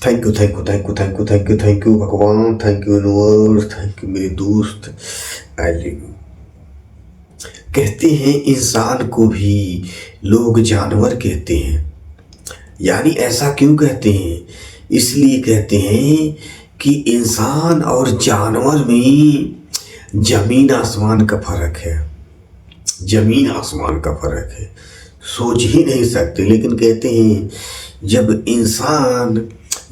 Thank you, thank you, thank you, thank you, thank you, thank you भगवान, thank you universe, thank you मेरे दोस्त। I love you. कहते हैं इंसान को भी लोग जानवर कहते हैं। यानी ऐसा क्यों कहते हैं? इसलिए कहते हैं कि इंसान और जानवर में जमीन आसमान का फर्क है। जमीन आसमान का फर्क है, सोच ही नहीं सकते। लेकिन कहते हैं जब इंसान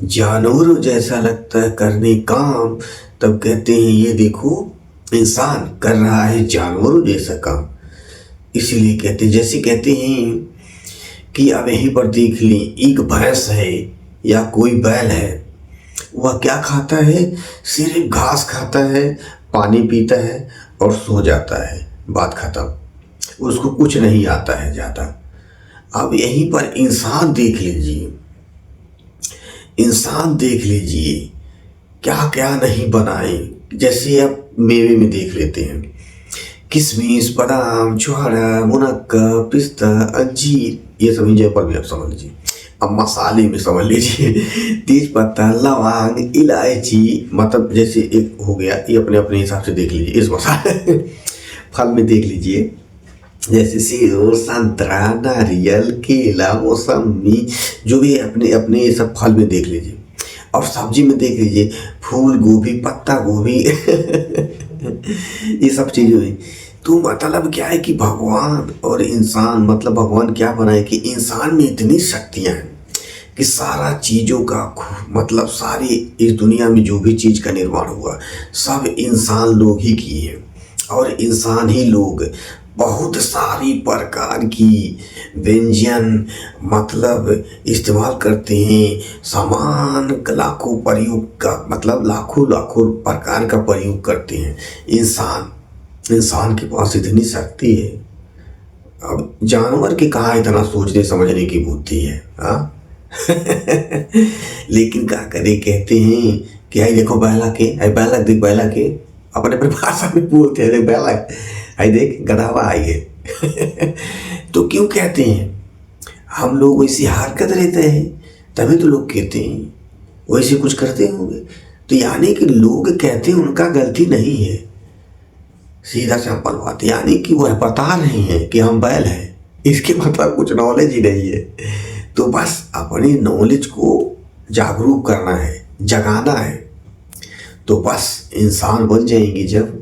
जानवरों जैसा लगता है करने काम, तब कहते हैं ये देखो इंसान कर रहा है जानवरों जैसा काम। इसीलिए कहते हैं, जैसे कहते हैं कि अब यहीं पर देख लें, एक भैंस है या कोई बैल है, वह क्या खाता है? सिर्फ घास खाता है, पानी पीता है और सो जाता है, बात खत्म। उसको कुछ नहीं आता है ज़्यादा। अब यहीं पर इंसान देख लीजिए, इंसान देख लीजिए क्या क्या नहीं बनाए। जैसे अब मेवे में देख लेते हैं, किशमिश, बादाम, छुहारा, मुनक्का, पिस्ता, अंजीर, ये सभी जयपुर में आप समझ लीजिए। अब मसाले में समझ लीजिए, तेज पत्ता, लौंग, इलायची, मतलब जैसे एक हो गया, ये अपने अपने हिसाब से देख लीजिए। इस मसाले फल में देख लीजिए, जैसे सेब, संतरा, नारियल, केला, मौसमी, जो भी अपने अपने ये सब फल में देख लीजिए। और सब्जी में देख लीजिए, फूल गोभी, पत्ता गोभी ये सब चीज़ें हैं। तो मतलब क्या है कि भगवान और इंसान, मतलब भगवान क्या बनाए कि इंसान में इतनी शक्तियाँ हैं कि सारा चीज़ों का मतलब सारी इस दुनिया में जो भी चीज़ का निर्माण हुआ सब इंसान लोग ही किए। और इंसान ही लोग बहुत सारी प्रकार की व्यंजन मतलब इस्तेमाल करते हैं। सामान लाखों प्रयोग का मतलब लाखों लाखों प्रकार का प्रयोग करते हैं। इंसान के पास इतनी शक्ति है। अब जानवर के कहाँ इतना सोचने समझने की बुद्धि है, हाँ? लेकिन क्या करे, कहते हैं कि आई देखो बैला के, आई बैला देख, बैला के अपने अपने भाषा में बोलते हैं, देख बैला, आई देख गधावा आई है। तो क्यों कहते हैं? हम लोग वैसी हरकत रहते हैं तभी तो लोग कहते हैं, वैसे कुछ करते होंगे। तो यानी कि लोग कहते हैं उनका गलती नहीं है, सीधा सिंपल बात। यानी कि वह बता रहे हैं कि हम बैल हैं, इसके मतलब कुछ नॉलेज ही नहीं है। तो बस अपनी नॉलेज को जागरूक करना है, जगाना है, तो बस इंसान बन जाएंगे जब,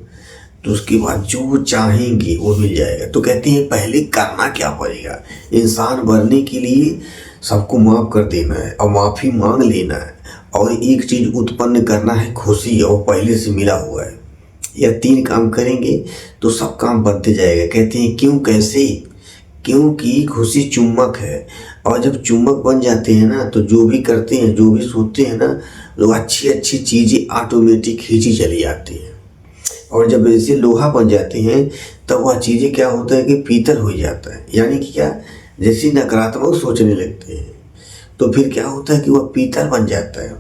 तो उसके बाद जो चाहेंगे वो मिल जाएगा। तो कहते हैं पहले करना क्या पड़ेगा? इंसान बनने के लिए सबको माफ़ कर देना है और माफ़ी मांग लेना है, और एक चीज़ उत्पन्न करना है, खुशी, और पहले से मिला हुआ है। यह 3 काम करेंगे तो सब काम बनते जाएगा। कहते हैं क्यों, कैसे? क्योंकि खुशी चुम्बक है, और जब चुम्बक बन जाते हैं ना, तो जो भी करते हैं, जो भी सोचते हैं ना, तो अच्छी अच्छी चीज़ें ऑटोमेटिक खींची चली आती हैं। और जब ऐसे लोहा बन जाते हैं तब वह चीज़ें क्या होता है कि पीतल हो जाता है। यानी कि क्या, जैसे नकारात्मक सोचने लगते हैं तो फिर क्या होता है कि वह पीतल बन जाता है।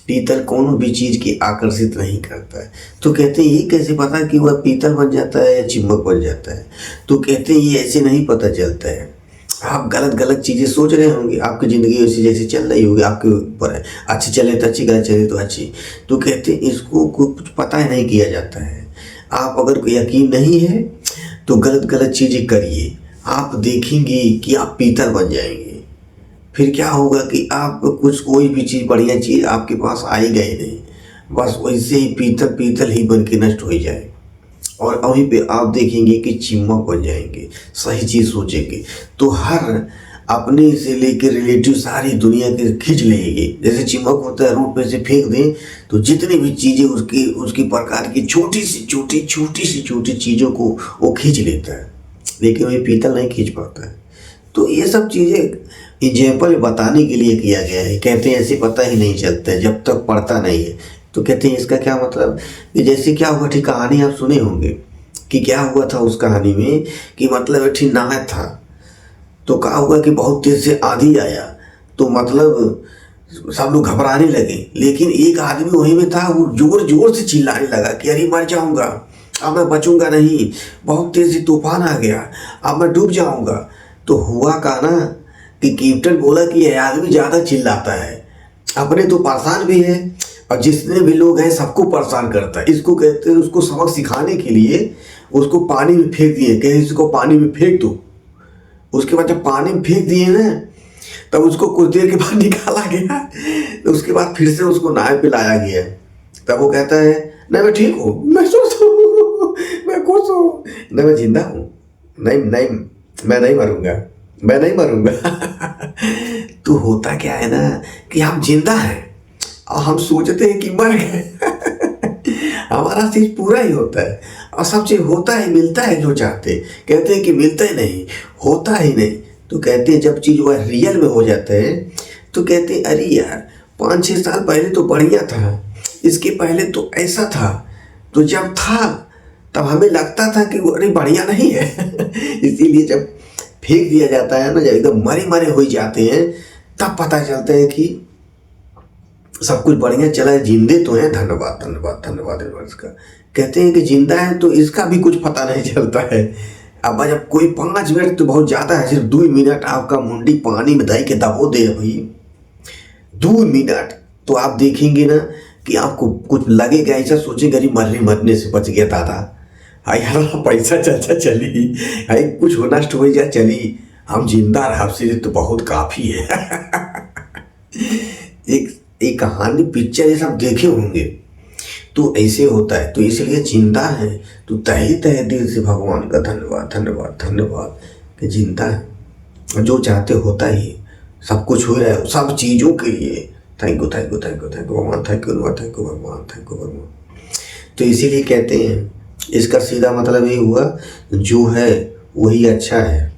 पीतल कोनो भी चीज़ की आकर्षित नहीं करता है। तो कहते हैं ये कैसे पता कि वह पीतल बन जाता है या चिम्मक बन जाता है? तो कहते हैं ये ऐसे नहीं पता चलता है। आप गलत गलत चीज़ें सोच रहे होंगे, आपकी ज़िंदगी वैसी जैसे चल रही होगी, आपके ऊपर है, अच्छी चले तो अच्छी, गलत चले तो अच्छी। तो कहते हैं इसको कुछ पता ही नहीं किया जाता है। आप अगर यकीन नहीं है तो गलत गलत चीज़ें करिए, आप देखेंगे कि आप पीतल बन जाएंगे। फिर क्या होगा कि आप कुछ कोई भी चीज़, बढ़िया चीज़ आपके पास आएगा ही नहीं, बस वैसे ही पीतल पीतल ही बन के नष्ट हो जाए। और वहीं पे आप देखेंगे कि चिम्मक बन जाएंगे, सही चीज़ सोचेंगे तो हर अपने से लेकर रिलेटिव सारी दुनिया के खींच लेंगे। जैसे चिम्मक होता है, रोड पे से फेंक दें तो जितनी भी चीज़ें उसकी प्रकार की छोटी सी छोटी चीज़ों को वो खींच लेता है, लेकिन वही पीतल नहीं खींच पाता है। तो ये सब चीज़ें एग्जाम्पल बताने के लिए किया गया है। कहते हैं ऐसे पता ही नहीं चलता है जब तक पढ़ता नहीं है। तो कहते हैं इसका क्या मतलब कि जैसे क्या हुआ थी, कहानी आप सुने होंगे कि क्या हुआ था उस कहानी में कि मतलब एक नाव था, तो क्या हुआ कि बहुत तेज से आंधी आया, तो मतलब सब लोग घबराने लगे। लेकिन एक आदमी वहीं में था, वो जोर जोर से चिल्लाने लगा कि अरे मर जाऊंगा, अब मैं बचूंगा नहीं, बहुत तेज से तूफान आ गया, अब मैं डूब जाऊंगा। तो हुआ का ना कि कैप्टन बोला कि यह आदमी ज़्यादा चिल्लाता है, अपने तो परेशान भी है और जितने भी लोग हैं सबको परेशान करता है। इसको कहते हैं, उसको सबक सिखाने के लिए उसको पानी में फेंक दिए, कहे इसको पानी में फेंक दो। उसके बाद जब पानी में फेंक दिए ना, तब उसको कुछ देर के बाद निकाला गया, तो उसके बाद फिर से उसको नहाए पिलाया गया। तब वो कहता है नहीं मैं ठीक हूँ, मैं स्वस्थ हूँ, मैं खुश हूँ, नहीं मैं जिंदा हूँ, नहीं नहीं मैं नहीं मरूंगा, मैं नहीं मरूंगा। तो होता क्या है ना कि हम जिंदा हैं और हम सोचते हैं कि मर गए। हमारा चीज पूरा ही होता है और सब चीज होता है, मिलता है जो चाहते। कहते हैं कि मिलता ही नहीं, होता ही नहीं। तो कहते हैं जब चीज वह रियल में हो जाता है तो कहते हैं अरे यार 5-6 साल पहले तो बढ़िया था, इसके पहले तो ऐसा था। तो जब था तब हमें लगता था कि वो अरे बढ़िया नहीं है। इसीलिए जब फेंक दिया जाता है ना, जब एकदम मरे मरे हो जाते हैं, तब पता चलता है कि सब कुछ बढ़िया चला है, जिंदे तो हैं। धन्यवाद धन्यवाद धन्यवाद यूनिवर्स का। कहते हैं कि जिंदा है तो इसका भी कुछ पता नहीं चलता है। अब जब कोई 5 मिनट तो बहुत ज़्यादा है, सिर्फ 2 मिनट आपका मुंडी पानी में दही के दबो दे भाई, 2 मिनट, तो आप देखेंगे ना कि आपको कुछ लगेगा, ऐसा सोचेंगे अरे मरने से बच गया दादा, हाई हमारा पैसा चली, हाई कुछ हो नष्ट हो जा चली, हम जिंदा रहा से तो बहुत काफ़ी है। एक कहानी पिक्चर ये सब देखे होंगे, तो ऐसे होता है। तो इसलिए जिंदा है तो तहे दिल से भगवान का धन्यवाद धन्यवाद धन्यवाद कि जिंदा है, जो चाहते होता ही, सब कुछ हो रहा है सब चीज़ों के लिए। Thank you thank you thank you thank you भगवान, थैंक यू थैंक यू भगवान, थैंक यू भगवान। तो इसीलिए कहते हैं, इसका सीधा मतलब ये हुआ जो है वही अच्छा है,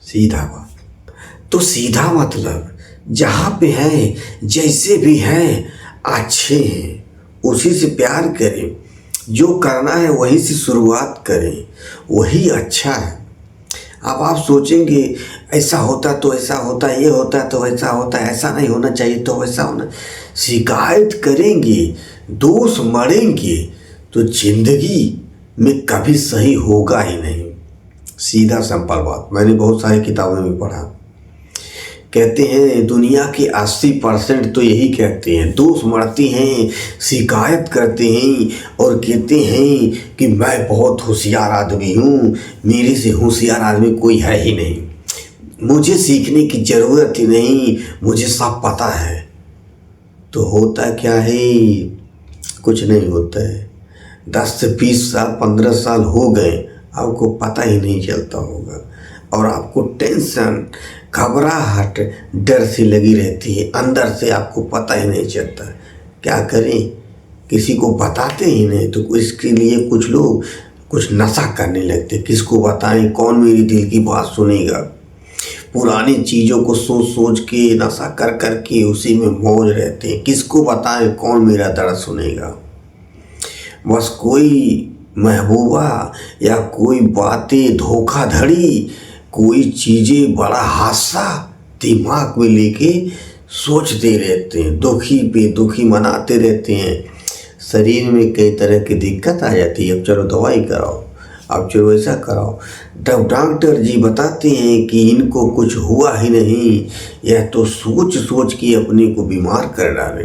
सीधा बात। तो सीधा मतलब जहाँ पे हैं, जैसे भी हैं, अच्छे हैं, उसी से प्यार करें, जो करना है वहीं से शुरुआत करें, वही अच्छा है। अब आप सोचेंगे ऐसा होता तो ऐसा होता, ये होता तो वैसा होता, ऐसा नहीं होना चाहिए तो वैसा होना, शिकायत करेंगे, दोष मढ़ेंगे, तो जिंदगी में कभी सही होगा ही नहीं। सीधा सिंपल बात, मैंने बहुत सारी किताबों में पढ़ा। कहते हैं दुनिया के 80% तो यही कहते हैं, दोष मढ़ते हैं, शिकायत करते हैं और कहते हैं कि मैं बहुत होशियार आदमी हूँ, मेरे से होशियार आदमी कोई है ही नहीं, मुझे सीखने की ज़रूरत ही नहीं, मुझे सब पता है। तो होता क्या है, कुछ नहीं होता है। 10 से 20 साल 15 साल हो गए, आपको पता ही नहीं चलता होगा और आपको टेंशन, घबराहट, डर से लगी रहती है, अंदर से आपको पता ही नहीं चलता। क्या करें, किसी को बताते ही नहीं, तो इसके लिए कुछ लोग कुछ नशा करने लगते। किसको बताएं, कौन मेरी दिल की बात सुनेगा। पुरानी चीज़ों को सोच सोच के, नशा कर कर के उसी में मौज रहते हैं। किसको बताएं, कौन मेरा दर्द सुनेगा। बस कोई महबूबा या कोई बातें, धोखाधड़ी, कोई चीज़ें, बड़ा हादसा दिमाग में लेके सोचते रहते हैं, दुखी पे दुखी मनाते रहते हैं। शरीर में कई तरह की दिक्कत आ जाती है, अब चलो दवाई कराओ, अब चलो ऐसा कराओ। तब डॉक्टर जी बताते हैं कि इनको कुछ हुआ ही नहीं, यह तो सोच सोच के अपने को बीमार कर डाले।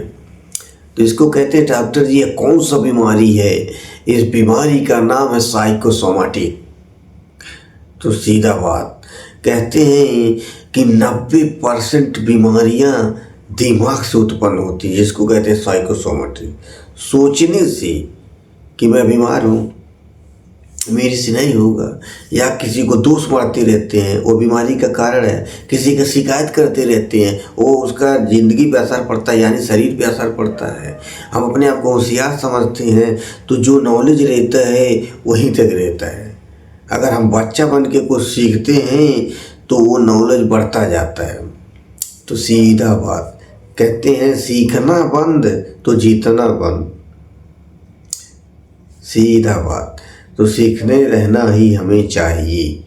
तो इसको कहते हैं डॉक्टर जी ये कौन सा बीमारी है, इस बीमारी का नाम है साइकोसोमेटिक। तो सीधा बात, कहते हैं कि 90% बीमारियां दिमाग से उत्पन्न होती है, जिसको कहते हैं साइकोसोमेटिक। सोचने से कि मैं बीमार हूँ, मेरे से नहीं होगा, या किसी को दोष मढ़ते रहते हैं, वो बीमारी का कारण है। किसी का शिकायत करते रहते हैं, वो उसका ज़िंदगी पे असर पड़ता है, यानी शरीर पे असर पड़ता है। हम अपने आप को होशियार समझते हैं, तो जो नॉलेज रहता है वहीं तक रहता है। अगर हम बच्चा बन के कुछ सीखते हैं तो वो नॉलेज बढ़ता जाता है। तो सीधा बात, कहते हैं सीखना बंद तो जीतना बंद। सीधा बात, तो सीखने रहना ही हमें चाहिए।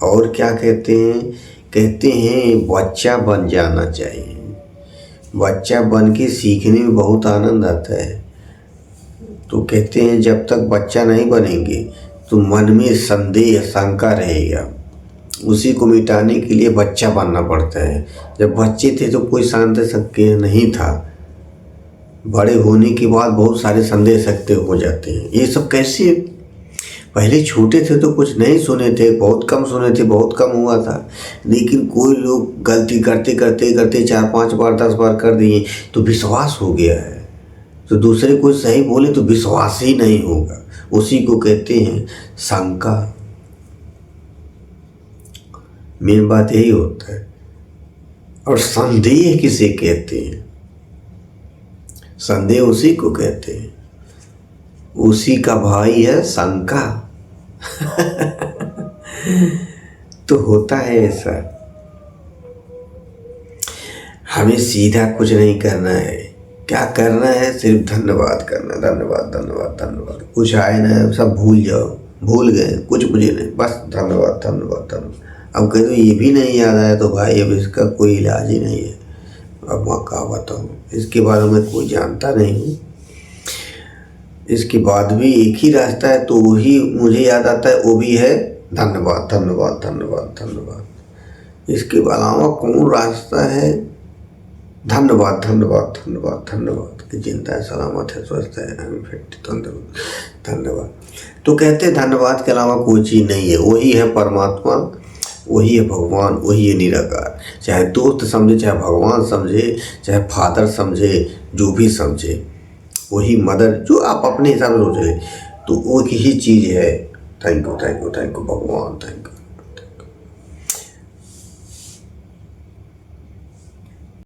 और क्या कहते हैं बच्चा बन जाना चाहिए। बच्चा बन के सीखने में बहुत आनंद आता है। तो कहते हैं जब तक बच्चा नहीं बनेंगे तो मन में संदेह, शंका रहेगा, उसी को मिटाने के लिए बच्चा बनना पड़ता है। जब बच्चे थे तो कोई संदेह नहीं था, बड़े होने के बाद बहुत सारे संदेह सकते हो जाते हैं। ये सब कैसे? पहले छोटे थे तो कुछ नहीं सुने थे, बहुत कम सुने थे, बहुत कम हुआ था, लेकिन कोई लोग गलती करते करते करते 4-5 बार 10 बार कर दिए तो विश्वास हो गया है। तो दूसरे कोई सही बोले तो विश्वास ही नहीं होगा, उसी को कहते हैं शंका। मेन बात यही होता है। और संदेह किसे कहते हैं? संदेह उसी को कहते हैं, उसी का भाई है शंका। तो होता है ऐसा। हमें सीधा कुछ नहीं करना है, क्या करना है? सिर्फ धन्यवाद करना, धन्यवाद धन्यवाद धन्यवाद। कुछ आए ना, सब भूल जाओ, भूल गए, कुछ मुझे नहीं, बस धन्यवाद धन्यवाद धन्यवाद। अब कह दो ये भी नहीं याद आया तो भाई अब इसका कोई इलाज ही नहीं है। अब मैं क्या बताऊँ, इसके बाद मैं कोई जानता नहीं हूँ। इसके बाद भी एक ही रास्ता है, तो वही मुझे याद आता है, वो भी है धन्यवाद धन्यवाद धन्यवाद धन्यवाद। इसके अलावा कौन रास्ता है? धन्यवाद धन्यवाद धन्यवाद धन्यवाद कि जिंदा है, सलामत है, स्वस्थ है, तंदुरुस्त, धन्यवाद। तो कहते हैं धन्यवाद के अलावा कोई चीज़ नहीं है। वही है परमात्मा, वही है भगवान, वही है निराकार। चाहे दोस्त समझे, चाहे भगवान समझे, चाहे फादर समझे, जो भी समझे, वही मदर, जो आप अपने हिसाब से सोच ले, तो वो ही चीज़ है। Thank you thank you thank you भगवान, थैंक यू।